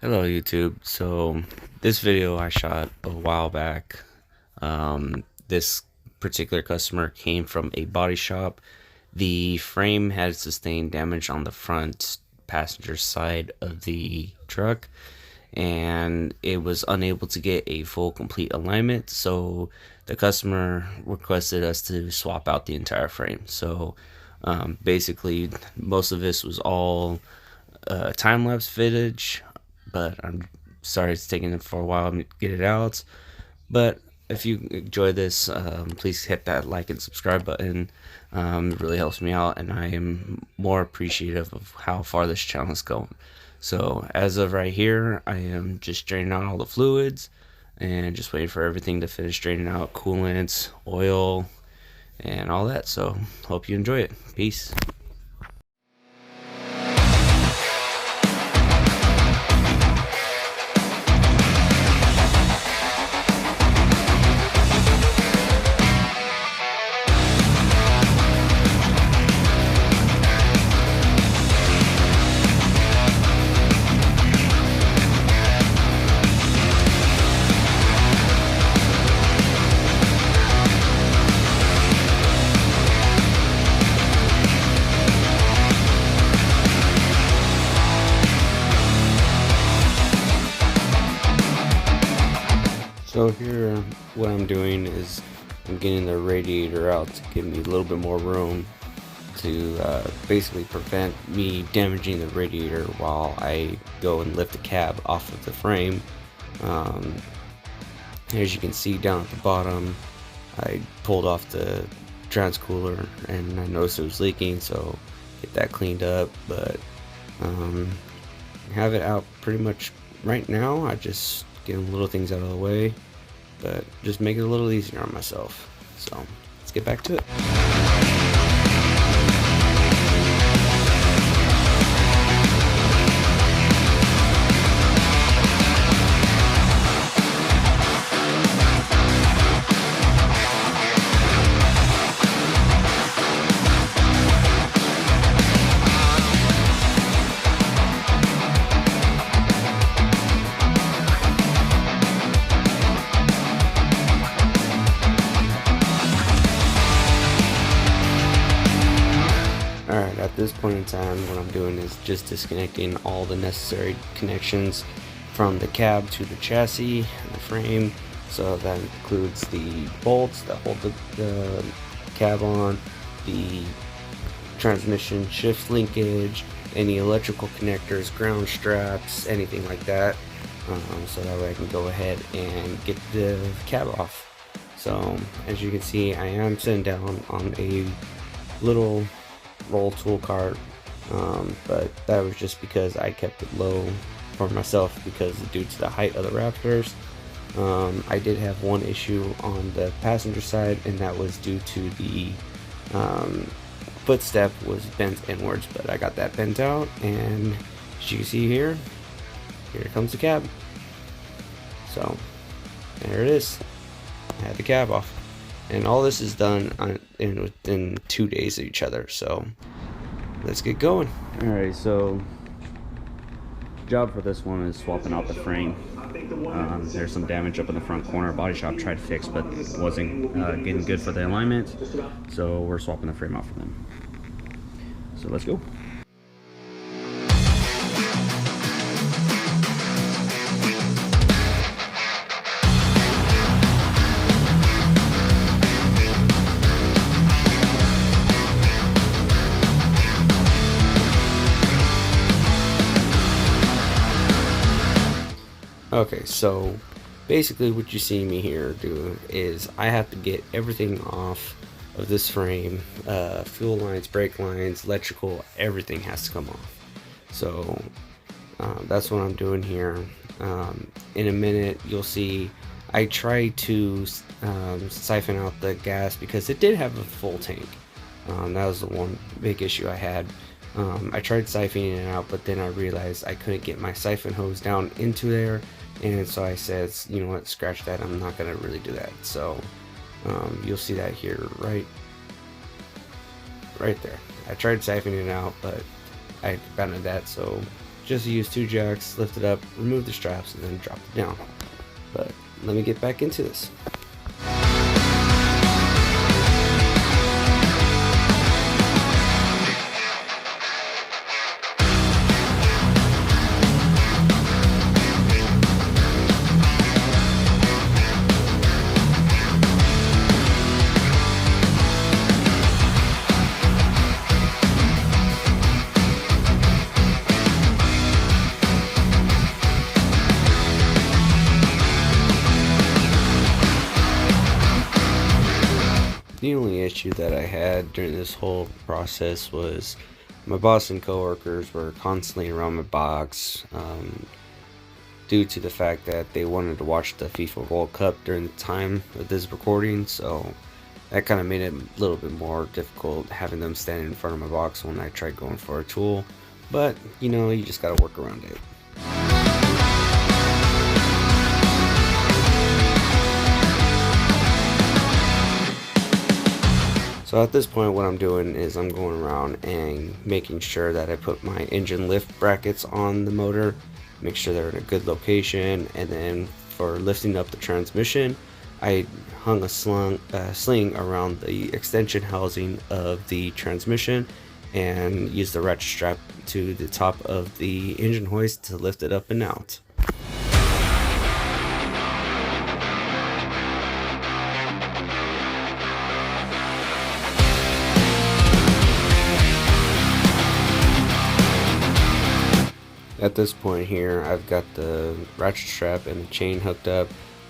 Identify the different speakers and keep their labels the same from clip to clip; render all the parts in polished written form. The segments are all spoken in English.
Speaker 1: Hello YouTube. So this video I shot a while back. This particular customer came from a body shop. The frame had sustained damage on the front passenger side of the truck, and it was unable to get a full complete alignment, so the customer requested us to swap out the entire frame. So basically most of this was all time-lapse footage, but I'm sorry it's taking for a while to get it out. But if you enjoy this, please hit that like and subscribe button. It really helps me out, and I am more appreciative of how far this channel is going. So as of right here, I am just draining out all the fluids and just waiting for everything to finish draining out, coolant, oil, and all that. So hope you enjoy it. Peace. So here, what I'm doing is I'm getting the radiator out to give me a little bit more room to basically prevent me damaging the radiator while I go and lift the cab off of the frame. As you can see down at the bottom, I pulled off the transcooler and I noticed it was leaking, so get that cleaned up. But have it out pretty much right now. I just getting little things out of the way, but just make it a little easier on myself. So let's get back to it. Alright, at this point in time, what I'm doing is just disconnecting all the necessary connections from the cab to the chassis and the frame. So that includes the bolts that hold the cab on, the transmission shift linkage, any electrical connectors, ground straps, anything like that. So that way I can go ahead and get the cab off. So as you can see, I am sitting down on a little roll tool cart, but that was just because I kept it low for myself because due to the height of the Raptors. I did have one issue on the passenger side, and that was due to the footstep was bent inwards, but I got that bent out, and as you can see here comes the cab. So there it is. I had the cab off. And all this is done within 2 days of each other, so let's get going. Alright, so job for this one is swapping out the frame. There's some damage up in the front corner. Body shop tried to fix, but it wasn't getting good for the alignment, so we're swapping the frame out for them. So let's go. Okay, so basically what you see me here do is I have to get everything off of this frame. Fuel lines, brake lines, electrical, everything has to come off. So that's what I'm doing here. In a minute you'll see I try to siphon out the gas because it did have a full tank. That was the one big issue I had. I tried siphoning it out, but then I realized I couldn't get my siphon hose down into there, and so I said, you know what, scratch that, I'm not gonna really do that. So you'll see that here right there. I tried siphoning it out, but I abandoned that, so Just use 2 jacks, lift it up, remove the straps, and then drop it down. But let me get back into this. The only issue that I had during this whole process was my boss and coworkers were constantly around my box due to the fact that they wanted to watch the FIFA World Cup during the time of this recording, so that kind of made it a little bit more difficult having them standing in front of my box when I tried going for a tool. But you know, you just gotta work around it. So at this point, what I'm doing is I'm going around and making sure that I put my engine lift brackets on the motor, make sure they're in a good location, and then for lifting up the transmission, I hung a sling around the extension housing of the transmission and used the ratchet strap to the top of the engine hoist to lift it up and out. At this point here, I've got the ratchet strap and the chain hooked up,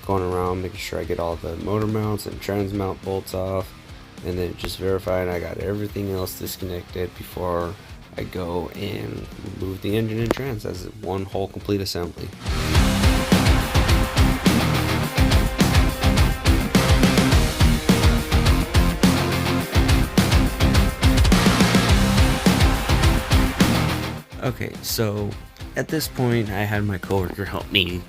Speaker 1: going around making sure I get all the motor mounts and trans mount bolts off, and then just verifying I got everything else disconnected before I go and move the engine and trans as one whole complete assembly. Okay, so at this point I had my coworker help me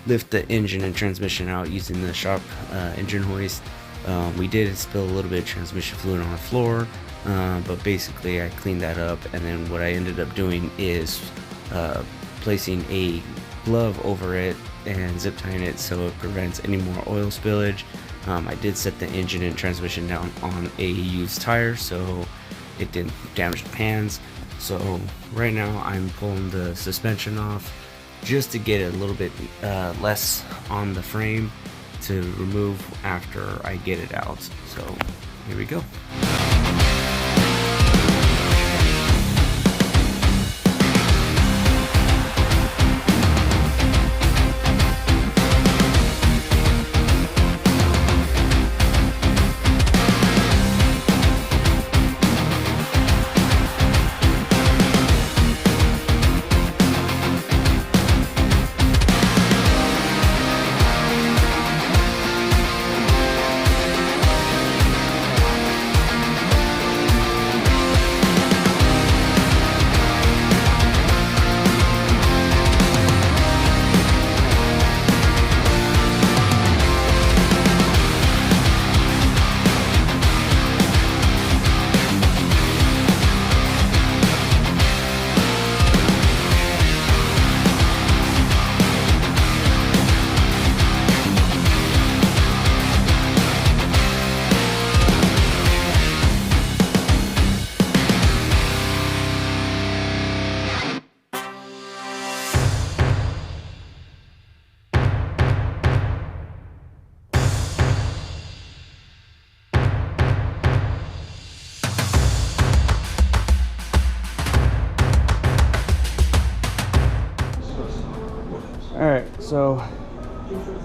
Speaker 1: lift the engine and transmission out using the shop engine hoist. We did spill a little bit of transmission fluid on the floor, but basically I cleaned that up, and then what I ended up doing is placing a glove over it and zip tying it so it prevents any more oil spillage. I did set the engine and transmission down on a used tire so it didn't damage the pans. So right now I'm pulling the suspension off just to get it a little bit less on the frame to remove after I get it out. So here we go. Alright, so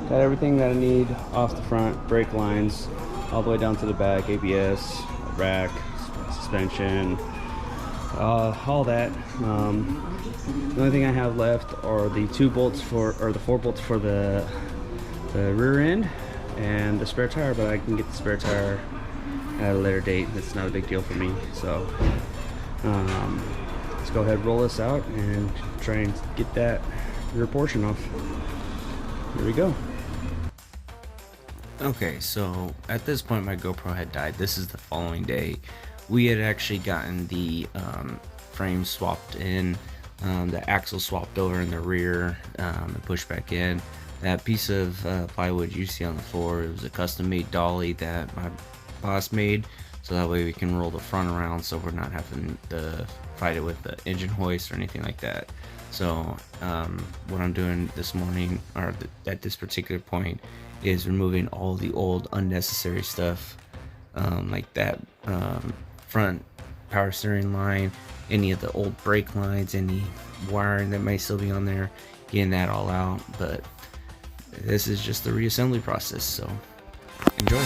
Speaker 1: got everything that I need off the front, brake lines, all the way down to the back, ABS, rack, suspension, all that. The only thing I have left are the 4 bolts for the rear end and the spare tire, but I can get the spare tire at a later date. That's not a big deal for me. So let's go ahead and roll this out and try and get that rear portion off. Here we go. Okay, so at this point my GoPro had died. This is the following day. We had actually gotten the frame swapped in The axle swapped over in the rear and pushed back in. That piece of plywood you see on the floor, it was a custom made dolly that my boss made, so that way we can roll the front around so we're not having to fight it with the engine hoist or anything like that. So what I'm doing this morning, or at this particular point, is removing all the old unnecessary stuff, like that front power steering line, any of the old brake lines, any wiring that may still be on there, getting that all out. But this is just the reassembly process, so enjoy.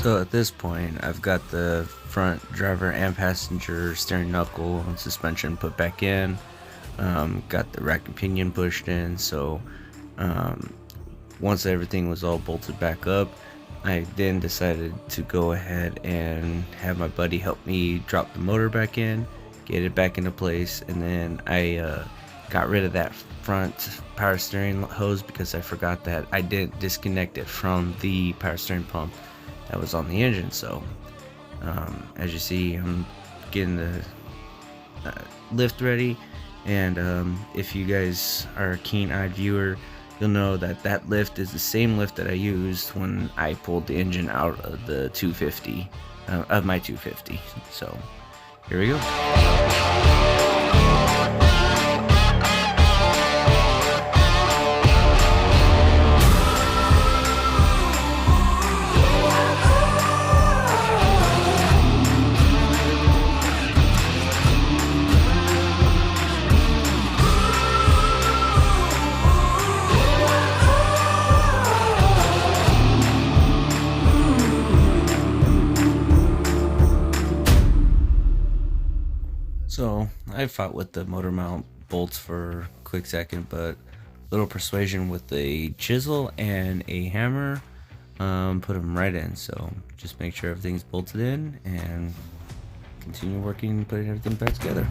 Speaker 1: So at this point, I've got the front driver and passenger steering knuckle and suspension put back in. Got the rack and pinion pushed in. So once everything was all bolted back up, I then decided to go ahead and have my buddy help me drop the motor back in, get it back into place, and then I got rid of that front power steering hose because I forgot that I didn't disconnect it from the power steering pump that was on the engine. So as you see, I'm getting the lift ready, and if you guys are a keen-eyed viewer, you'll know that that lift is the same lift that I used when I pulled the engine out of the 250 of my 250. So here we go. So I fought with the motor mount bolts for a quick second, but little persuasion with a chisel and a hammer put them right in. So just make sure everything's bolted in and continue working, putting everything back together.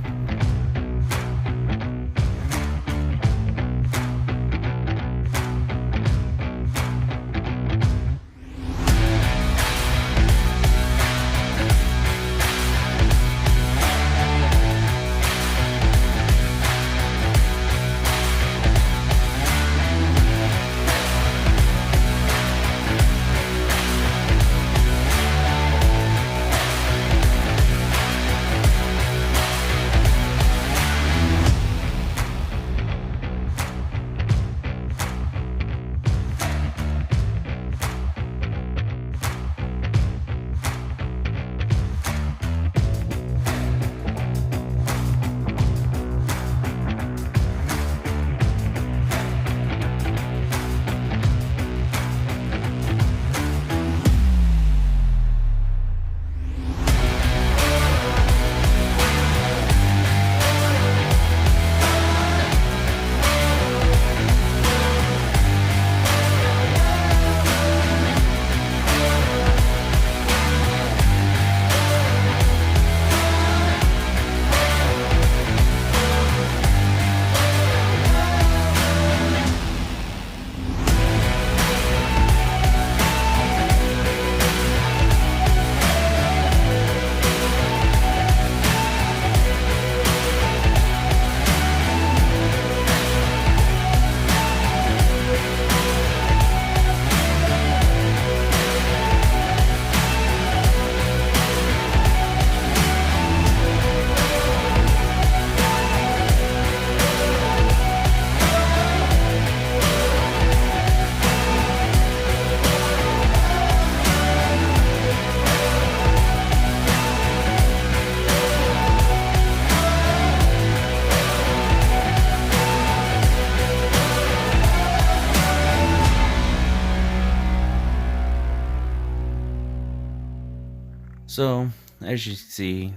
Speaker 1: So as you see,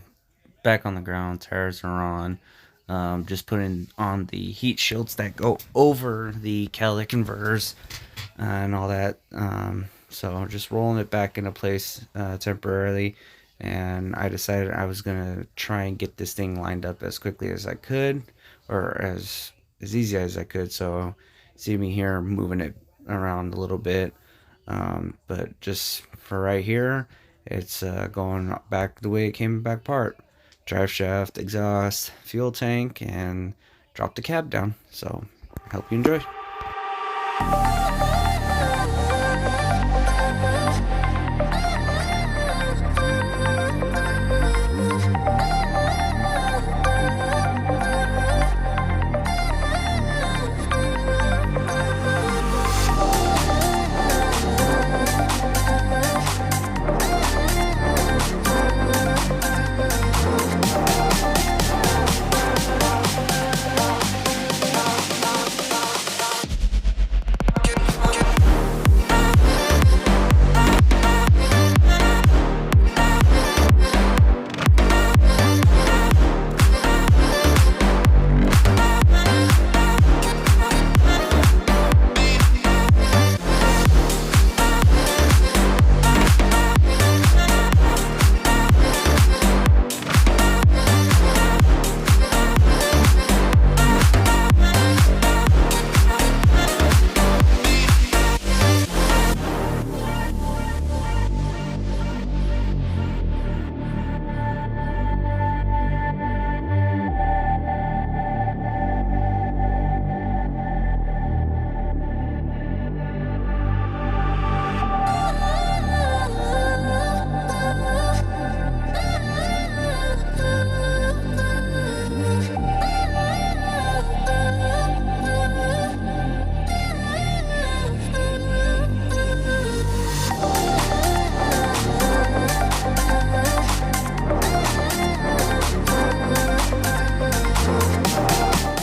Speaker 1: back on the ground, tires are on. Just putting on the heat shields that go over the catalytic converters and all that. So just rolling it back into place temporarily. And I decided I was gonna try and get this thing lined up as quickly as I could, or as easy as I could. So see me here moving it around a little bit, but just for right here, it's going back the way it came back apart. Drive shaft, exhaust, fuel tank, and drop the cab down. So I hope you enjoy.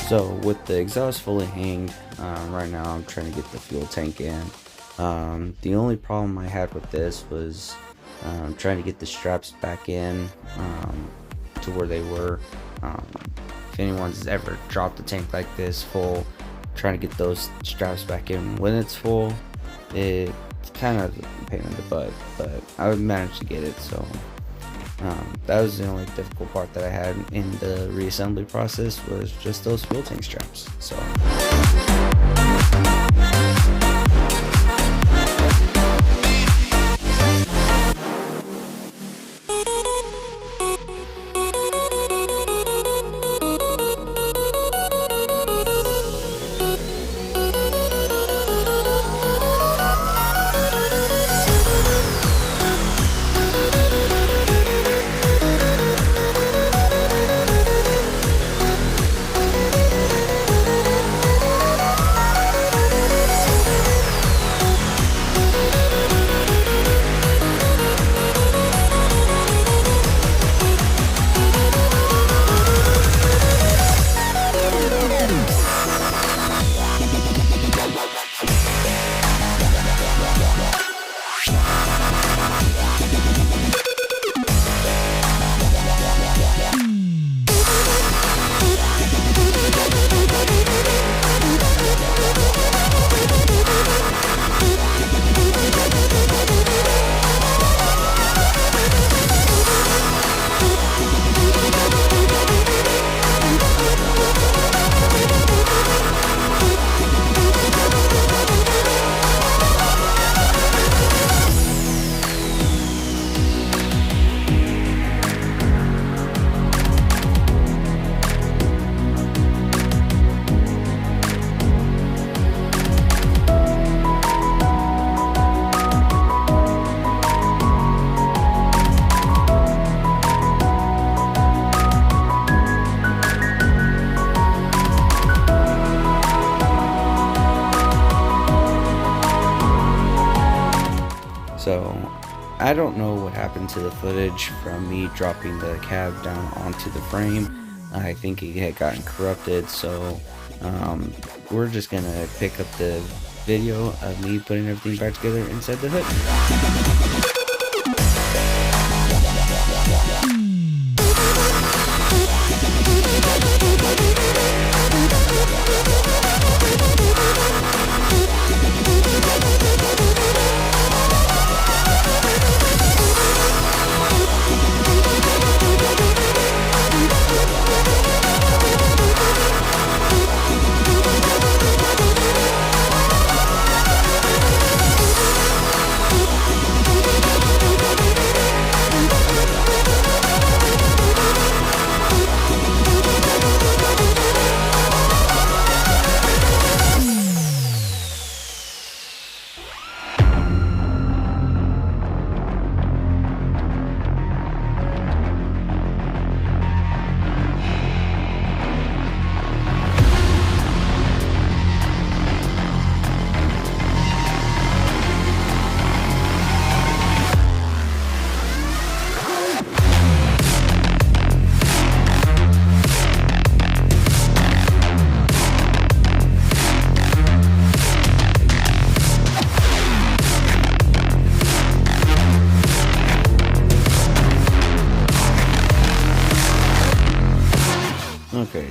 Speaker 1: So with the exhaust fully hanged, right now I'm trying to get the fuel tank in. The only problem I had with this was trying to get the straps back in to where they were. If anyone's ever dropped a tank like this full, trying to get those straps back in when it's full, it's kind of a pain in the butt, but I managed to get it. So that was the only difficult part that I had in the reassembly process, was just those fuel tank straps. So I don't know what happened to the footage from me dropping the cab down onto the frame. I think it had gotten corrupted, so we're just gonna pick up the video of me putting everything back together inside the hood.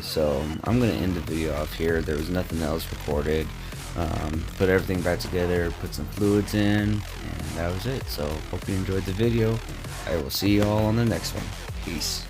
Speaker 1: so I'm gonna end the video off here. There was nothing else recorded. Put everything back together, put some fluids in, and that was it. So hope you enjoyed the video. I will see you all on the next one. Peace.